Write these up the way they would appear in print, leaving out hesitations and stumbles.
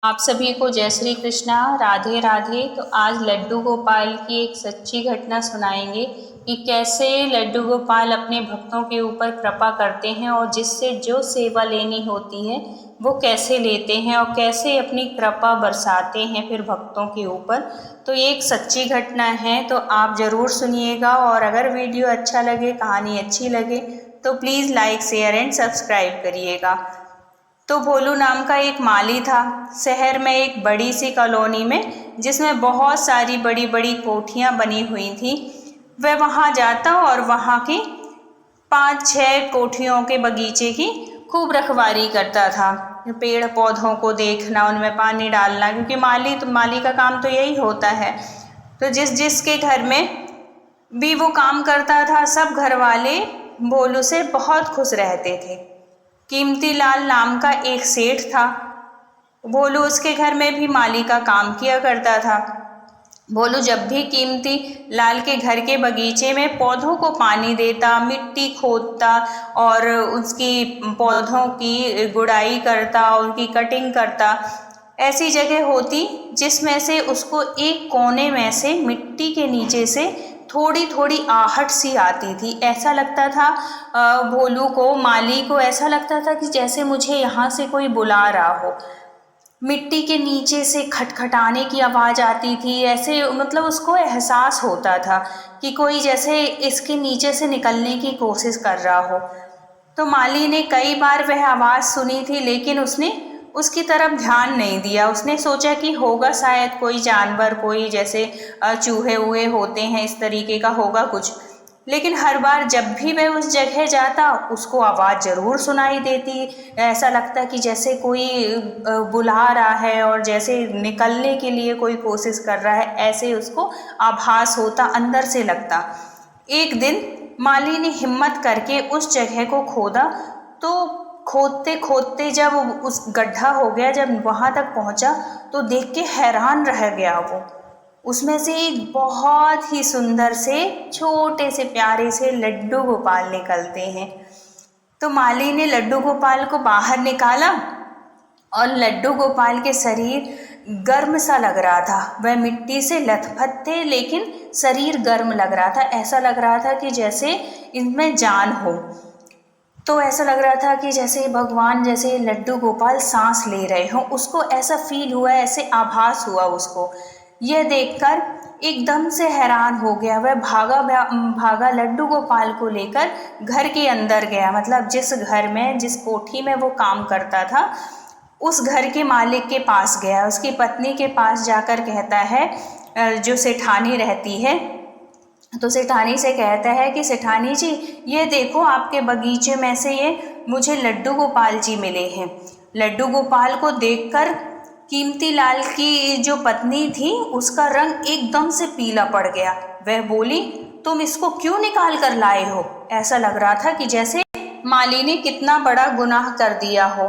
आप सभी को जय श्री कृष्णा, राधे राधे। तो आज लड्डू गोपाल की एक सच्ची घटना सुनाएंगे कि कैसे लड्डू गोपाल अपने भक्तों के ऊपर कृपा करते हैं और जिससे जो सेवा लेनी होती है वो कैसे लेते हैं और कैसे अपनी कृपा बरसाते हैं फिर भक्तों के ऊपर। तो ये एक सच्ची घटना है, तो आप ज़रूर सुनिएगा। और अगर वीडियो अच्छा लगे, कहानी अच्छी लगे तो please like, share and subscribe करिएगा। तो भोलू नाम का एक माली था शहर में एक बड़ी सी कॉलोनी में, जिसमें बहुत सारी बड़ी बड़ी कोठियाँ बनी हुई थी। वह वहाँ जाता और वहाँ की 5-6 कोठियों के बगीचे की खूब रखवाली करता था। पेड़ पौधों को देखना, उनमें पानी डालना, क्योंकि माली का काम तो यही होता है। तो जिस जिसके घर में भी वो काम करता था, सब घर वाले भोलू से बहुत खुश रहते थे। कीमती लाल नाम का एक सेठ था। भोलू उसके घर में भी माली का काम किया करता था। भोलू जब भी कीमती लाल के घर के बगीचे में पौधों को पानी देता, मिट्टी खोदता और उसकी पौधों की गुड़ाई करता, उनकी कटिंग करता। ऐसी जगह होती जिसमें से उसको एक कोने में से मिट्टी के नीचे से थोड़ी थोड़ी आहट सी आती थी। ऐसा लगता था भोलू को, माली को ऐसा लगता था कि जैसे मुझे यहाँ से कोई बुला रहा हो। मिट्टी के नीचे से खटखटाने की आवाज़ आती थी, ऐसे मतलब उसको एहसास होता था कि कोई जैसे इसके नीचे से निकलने की कोशिश कर रहा हो। तो माली ने कई बार वह आवाज़ सुनी थी, लेकिन उसने उसकी तरफ ध्यान नहीं दिया। उसने सोचा कि होगा शायद कोई जानवर, कोई जैसे चूहे वूहे होते हैं, इस तरीके का होगा कुछ। लेकिन हर बार जब भी वह उस जगह जाता उसको आवाज़ ज़रूर सुनाई देती। ऐसा लगता कि जैसे कोई बुला रहा है और जैसे निकलने के लिए कोई कोशिश कर रहा है, ऐसे उसको आभास होता, अंदर से लगता। एक दिन माली ने हिम्मत करके उस जगह को खोदा। तो खोदते खोदते जब उस गड्ढा हो गया, जब वहाँ तक पहुँचा तो देख के हैरान रह गया वो। उसमें से एक बहुत ही सुंदर से छोटे से प्यारे से लड्डू गोपाल निकलते हैं। तो माली ने लड्डू गोपाल को बाहर निकाला और लड्डू गोपाल के शरीर गर्म सा लग रहा था। वह मिट्टी से लथपथ थे, लेकिन शरीर गर्म लग रहा था। ऐसा लग रहा था कि जैसे इनमें जान हो। तो ऐसा लग रहा था कि जैसे भगवान, जैसे लड्डू गोपाल सांस ले रहे हों। उसको ऐसा फील हुआ, ऐसे आभास हुआ उसको। यह देखकर एकदम से हैरान हो गया। वह भागा लड्डू गोपाल को लेकर घर के अंदर गया। मतलब जिस घर में, जिस कोठी में वो काम करता था, उस घर के मालिक के पास गया। उसकी पत्नी के पास जाकर कहता है, जो सेठानी रहती है, तो सेठानी से कहता है कि सेठानी जी, ये देखो आपके बगीचे में से ये मुझे लड्डू गोपाल जी मिले हैं। लड्डू गोपाल को देखकर कीमती लाल की जो पत्नी थी, उसका रंग एकदम से पीला पड़ गया। वह बोली, तुम इसको क्यों निकाल कर लाए हो? ऐसा लग रहा था कि जैसे माली ने कितना बड़ा गुनाह कर दिया हो।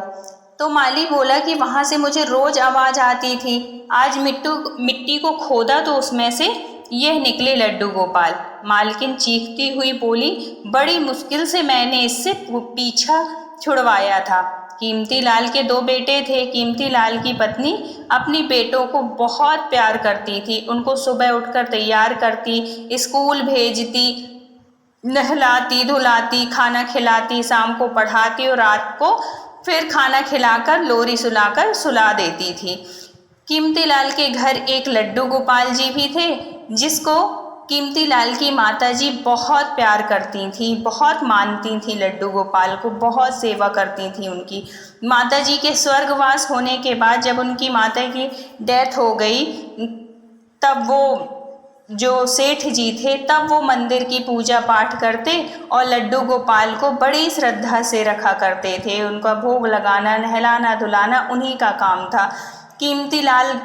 तो माली बोला कि वहाँ से मुझे रोज आवाज़ आती थी, आज मिट्टी को खोदा तो उसमें से यह निकले लड्डू गोपाल। मालकिन चीखती हुई बोली, बड़ी मुश्किल से मैंने इससे पीछा छुड़वाया था। कीमती लाल के 2 बेटे थे। कीमती लाल की पत्नी अपनी बेटों को बहुत प्यार करती थी। उनको सुबह उठकर तैयार करती, स्कूल भेजती, नहलाती धुलाती, खाना खिलाती, शाम को पढ़ाती और रात को फिर खाना खिलाकर लोरी सुलाकर सुला देती थी। कीमती लाल के घर एक लड्डू गोपाल जी भी थे, जिसको कीमती लाल की माताजी बहुत प्यार करती थी, बहुत मानती थी। लड्डू गोपाल को बहुत सेवा करती थी। उनकी माताजी के स्वर्गवास होने के बाद जब उनकी माता की डेथ हो गई, तब वो जो सेठ जी थे, तब वो मंदिर की पूजा पाठ करते और लड्डू गोपाल को बड़ी श्रद्धा से रखा करते थे। उनका भोग लगाना, नहलाना धुलाना उन्हीं का काम था। कीमती लाल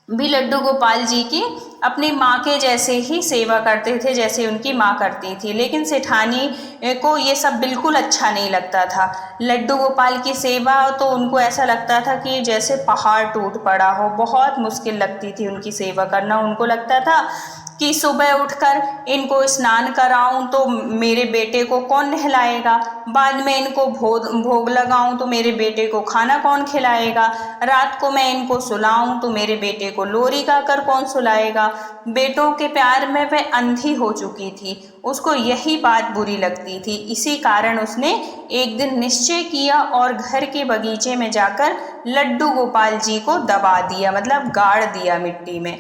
भी लड्डू गोपाल जी की अपनी माँ के जैसे ही सेवा करते थे, जैसे उनकी माँ करती थी। लेकिन सेठानी को ये सब बिल्कुल अच्छा नहीं लगता था। लड्डू गोपाल की सेवा तो उनको ऐसा लगता था कि जैसे पहाड़ टूट पड़ा हो। बहुत मुश्किल लगती थी उनकी सेवा करना। उनको लगता था कि सुबह उठकर इनको स्नान कराऊं तो मेरे बेटे को कौन नहलाएगा, बाद में इनको भोग लगाऊं तो मेरे बेटे को खाना कौन खिलाएगा, रात को मैं इनको सुलाऊं तो मेरे बेटे को लोरी गाकर कौन सुलाएगा। बेटों के प्यार में वह अंधी हो चुकी थी, उसको यही बात बुरी लगती थी। इसी कारण उसने एक दिन निश्चय किया और घर के बगीचे में जाकर लड्डू गोपाल जी को दबा दिया, मतलब गाड़ दिया मिट्टी में।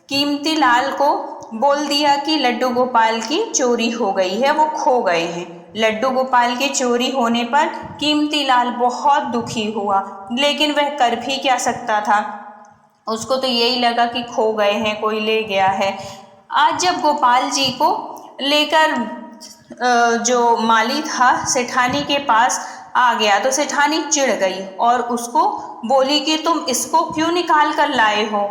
कीमती लाल को बोल दिया कि लड्डू गोपाल की चोरी हो गई है, वो खो गए हैं। लड्डू गोपाल के चोरी होने पर कीमती लाल बहुत दुखी हुआ, लेकिन वह कर भी क्या सकता था। उसको तो यही लगा कि खो गए हैं, कोई ले गया है। आज जब गोपाल जी को लेकर जो माली था सेठानी के पास आ गया तो सेठानी चिढ़ गई और उसको बोली कि तुम इसको क्यों निकाल कर लाए हो।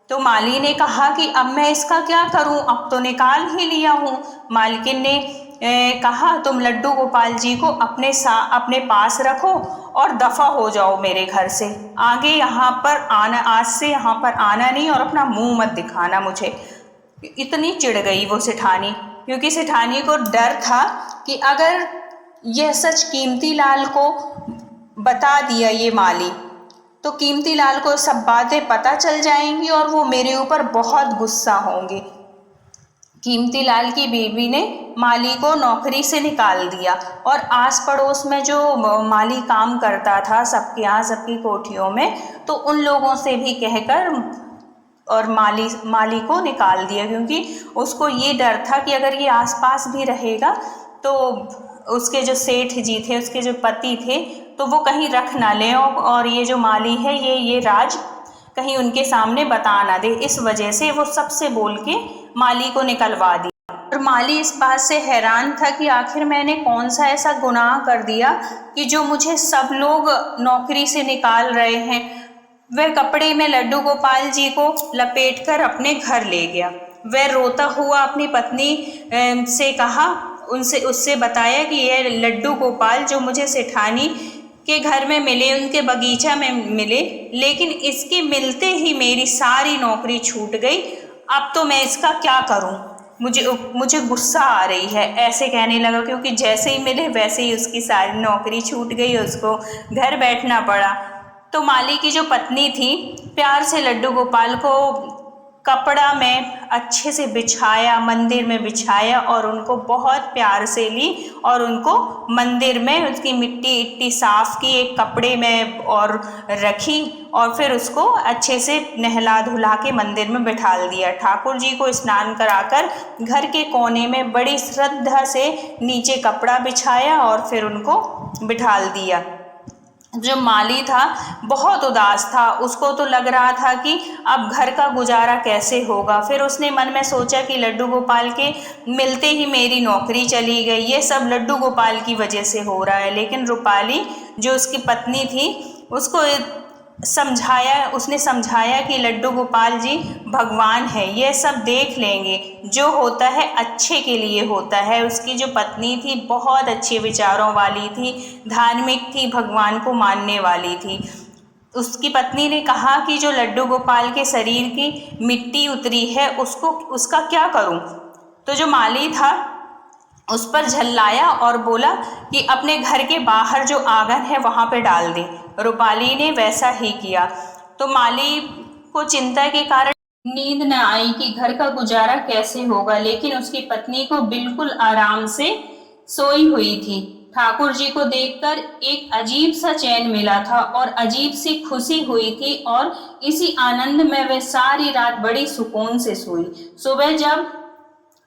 तो माली ने कहा कि अब मैं इसका क्या करूं, अब तो निकाल ही लिया हूं। मालकिन ने कहा तुम लड्डू गोपाल जी को अपने पास रखो और दफा हो जाओ मेरे घर से, आगे यहाँ पर आना, आज से यहाँ पर आना नहीं और अपना मुंह मत दिखाना मुझे। इतनी चिढ़ गई वो सेठानी, क्योंकि सेठानी को डर था कि अगर यह सच कीमती लाल को बता दिया ये माली तो कीमती लाल को सब बातें पता चल जाएंगी और वो मेरे ऊपर बहुत गुस्सा होंगे। कीमती लाल की बीवी ने माली को नौकरी से निकाल दिया और आस पड़ोस में जो माली काम करता था सबके यहाँ, सबकी कोठियों में, तो उन लोगों से भी कहकर और माली को निकाल दिया, क्योंकि उसको ये डर था कि अगर ये आसपास भी रहेगा तो उसके जो सेठ जी थे, उसके जो पति थे, तो वो कहीं रख ना लें और ये जो माली है ये राज कहीं उनके सामने बता ना दे। इस वजह से वो सबसे बोल के माली को निकलवा दिया। और माली इस बात से हैरान था कि आखिर मैंने कौन सा ऐसा गुनाह कर दिया कि जो मुझे सब लोग नौकरी से निकाल रहे हैं। वह कपड़े में लड्डू गोपाल जी को लपेटकर अपने घर ले गया। वह रोता हुआ अपनी पत्नी से कहा, उससे बताया कि यह लड्डू गोपाल जो मुझे सेठानी के घर में मिले, उनके बगीचा में मिले, लेकिन इसके मिलते ही मेरी सारी नौकरी छूट गई। अब तो मैं इसका क्या करूं, मुझे गुस्सा आ रही है, ऐसे कहने लगा, क्योंकि जैसे ही मिले वैसे ही उसकी सारी नौकरी छूट गई, उसको घर बैठना पड़ा। तो माली की जो पत्नी थी प्यार से लड्डू गोपाल को कपड़ा में अच्छे से बिछाया, मंदिर में बिछाया और उनको बहुत प्यार से ली और उनको मंदिर में उसकी मिट्टी इट्टी साफ की, एक कपड़े में और रखी और फिर उसको अच्छे से नहला धुला के मंदिर में बिठाल दिया। ठाकुर जी को स्नान कराकर घर के कोने में बड़ी श्रद्धा से नीचे कपड़ा बिछाया और फिर उनको बिठाल दिया। जो माली था बहुत उदास था, उसको तो लग रहा था कि अब घर का गुजारा कैसे होगा। फिर उसने मन में सोचा कि लड्डू गोपाल के मिलते ही मेरी नौकरी चली गई, ये सब लड्डू गोपाल की वजह से हो रहा है। लेकिन रूपाली जो उसकी पत्नी थी उसको उसने समझाया कि लड्डू गोपाल जी भगवान है, ये सब देख लेंगे, जो होता है अच्छे के लिए होता है। उसकी जो पत्नी थी बहुत अच्छे विचारों वाली थी, धार्मिक थी, भगवान को मानने वाली थी। उसकी पत्नी ने कहा कि जो लड्डू गोपाल के शरीर की मिट्टी उतरी है उसका क्या करूं। तो जो माली था उस पर झल्लाया और बोला कि अपने घर के बाहर जो आंगन है वहाँ पे डाल दे। रूपाली ने वैसा ही किया। तो माली को चिंता के कारण नींद न आई कि घर का गुजारा कैसे होगा, लेकिन उसकी पत्नी को बिल्कुल आराम से सोई हुई थी। ठाकुर जी को देखकर एक अजीब सा चैन मिला था और अजीब सी खुशी हुई थी और इसी आनंद में वह सारी रात बड़ी सुकून से सोई। सुबह जब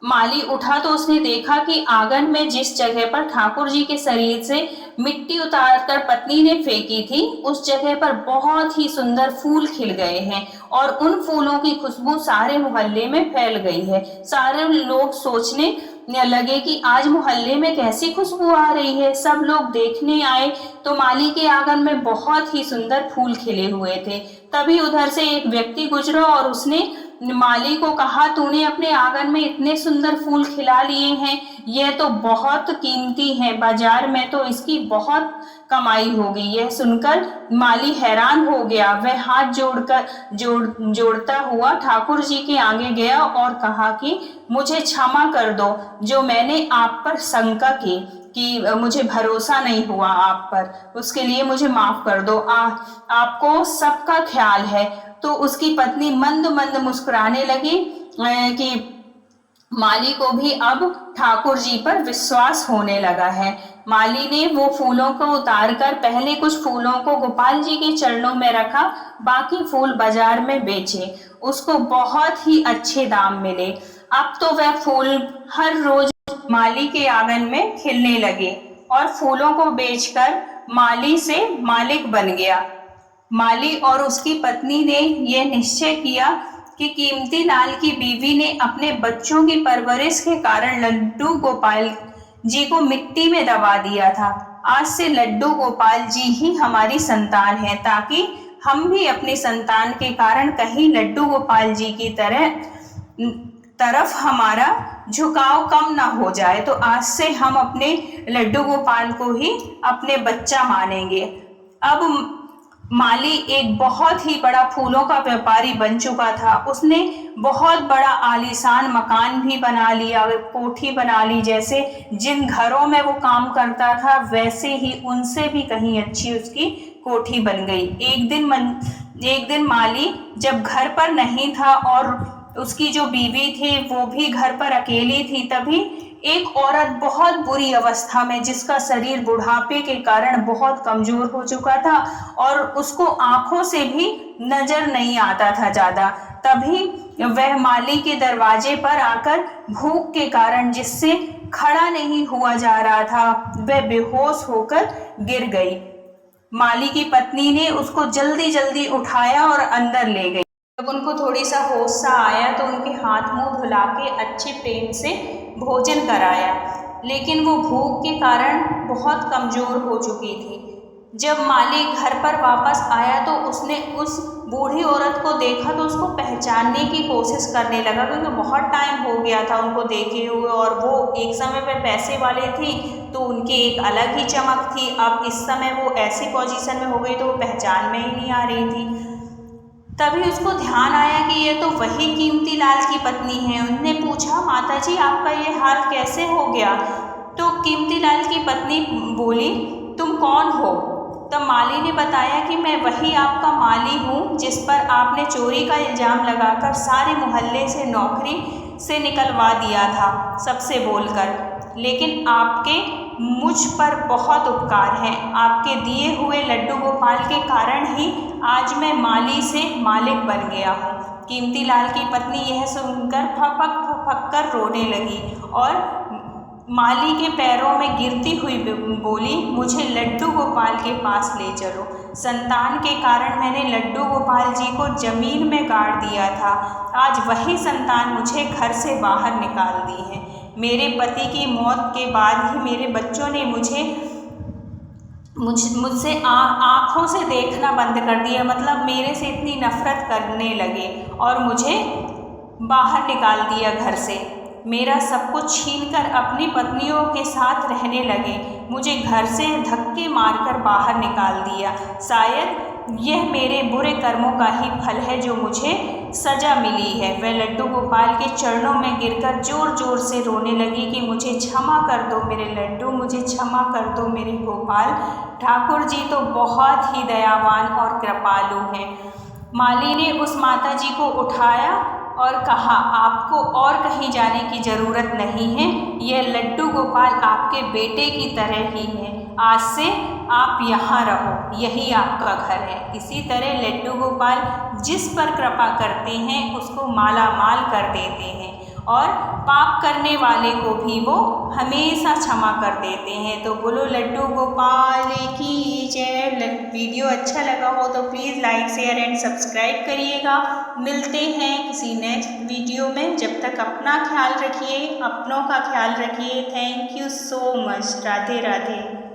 माली उठा तो उसने देखा कि आंगन में जिस जगह पर ठाकुर जी के शरीर से मिट्टी उतारकर पत्नी ने फेंकी थी, उस जगह पर बहुत ही सुंदर फूल खिल गए हैं और उन फूलों की खुशबू सारे मोहल्ले में फैल गई है। सारे लोग सोचने लगे कि आज मोहल्ले में कैसी खुशबू आ रही है। सब लोग देखने आए तो माली के आंगन में बहुत ही सुंदर फूल खिले हुए थे। तभी उधर से एक व्यक्ति गुजरा और उसने माली को कहा, तूने अपने आंगन में इतने सुंदर फूल खिला लिए हैं, यह तो बहुत कीमती है, बाजार में तो इसकी बहुत कमाई होगी। यह सुनकर माली हैरान हो गया। वह हाथ जोड़ता हुआ ठाकुर जी के आगे गया और कहा कि मुझे क्षमा कर दो, जो मैंने आप पर शंका की कि मुझे भरोसा नहीं हुआ आप पर, उसके लिए मुझे माफ कर दो। आपको सबका ख्याल है। तो उसकी पत्नी मंद मंद मुस्कुराने लगी कि माली को भी अब ठाकुर जी पर विश्वास होने लगा है। माली ने वो फूलों को उतारकर पहले कुछ फूलों को गोपाल जी के चरणों में रखा, बाकी फूल बाजार में बेचे। उसको बहुत ही अच्छे दाम मिले। अब तो वह फूल हर रोज माली के आंगन में खिलने लगे और फूलों को बेचकर माली से मालिक बन गया। माली और उसकी पत्नी ने यह निश्चय किया कि कीमती लाल की बीवी ने अपने बच्चों की परवरिश के कारण लड्डू गोपाल जी को मिट्टी में दबा दिया था। आज से लड्डू गोपाल जी ही हमारी संतान है, ताकि हम भी अपनी संतान के कारण कहीं लड्डू गोपाल जी की तरफ हमारा झुकाव कम ना हो जाए। तो आज से हम अपने लड्डू गोपाल को ही अपने बच्चा मानेंगे। अब माली एक बहुत ही बड़ा फूलों का व्यापारी बन चुका था। उसने बहुत बड़ा आलीशान मकान भी बना लिया, कोठी बना ली। जैसे जिन घरों में वो काम करता था वैसे ही उनसे भी कहीं अच्छी उसकी कोठी बन गई। एक दिन माली जब घर पर नहीं था और उसकी जो बीवी थी वो भी घर पर अकेली थी, तभी एक औरत बहुत बुरी अवस्था में, जिसका शरीर बुढ़ापे के कारण बहुत कमजोर हो चुका था और उसको आंखों से भी नजर नहीं आता था ज्यादा, तभी वह माली के दरवाजे पर आकर भूख के कारण, जिससे खड़ा नहीं हुआ जा रहा था, वह बेहोश होकर गिर गई। माली की पत्नी ने उसको जल्दी जल्दी उठाया और अंदर ले गई। जब उनको थोड़ी सा होश सा आया तो उनके हाथ मुंह धुला के अच्छे प्रेम से भोजन कराया, लेकिन वो भूख के कारण बहुत कमजोर हो चुकी थी। जब माली घर पर वापस आया तो उसने उस बूढ़ी औरत को देखा तो उसको पहचानने की कोशिश करने लगा, क्योंकि बहुत टाइम हो गया था उनको देखे हुए और वो एक समय पर पैसे वाले थी तो उनकी एक अलग ही चमक थी। अब इस समय वो ऐसी पोजीशन में हो गई तो वो पहचान में ही नहीं आ रही थी। तभी उसको ध्यान आया कि ये तो वही कीमती लाल की पत्नी है। उन्होंने पूछा, माताजी आपका ये हाल कैसे हो गया? तो कीमती लाल की पत्नी बोली, तुम कौन हो? तब माली ने बताया कि मैं वही आपका माली हूँ जिस पर आपने चोरी का इल्ज़ाम लगाकर सारे मोहल्ले से नौकरी से निकलवा दिया था सबसे बोलकर, लेकिन आपके मुझ पर बहुत उपकार हैं। आपके दिए हुए लड्डू गोपाल के कारण ही आज मैं माली से मालिक बन गया हूँ। कीमती लाल की पत्नी यह सुनकर फपक फपक कर रोने लगी और माली के पैरों में गिरती हुई बोली, मुझे लड्डू गोपाल के पास ले चलो। संतान के कारण मैंने लड्डू गोपाल जी को जमीन में गाड़ दिया था, आज वही संतान मुझे घर से बाहर निकाल दी है। मेरे पति की मौत के बाद ही मेरे बच्चों ने मुझसे आँखों से देखना बंद कर दिया, मतलब मेरे से इतनी नफरत करने लगे और मुझे बाहर निकाल दिया घर से। मेरा सब कुछ छीनकर अपनी पत्नियों के साथ रहने लगे, मुझे घर से धक्के मारकर बाहर निकाल दिया। शायद यह मेरे बुरे कर्मों का ही फल है जो मुझे सजा मिली है। वह लड्डू गोपाल के चरणों में गिरकर जोर जोर से रोने लगी कि मुझे क्षमा कर दो मेरे लड्डू, मुझे क्षमा कर दो मेरे गोपाल। ठाकुर जी तो बहुत ही दयावान और कृपालु हैं। माली ने उस माता जी को उठाया और कहा, आपको और कहीं जाने की ज़रूरत नहीं है, यह लड्डू गोपाल आपके बेटे की तरह ही है। आज से आप यहाँ रहो, यही आपका घर है। इसी तरह लड्डू गोपाल जिस पर कृपा करते हैं उसको माला माल कर देते हैं और पाप करने वाले को भी वो हमेशा क्षमा कर देते हैं। तो बोलो लड्डू गोपाल की जय। वीडियो अच्छा लगा हो तो please like share and subscribe करिएगा। मिलते हैं किसी नेक्स्ट वीडियो में। जब तक अपना ख्याल रखिए, अपनों का ख्याल रखिए। Thank you so much. Radhe Radhe.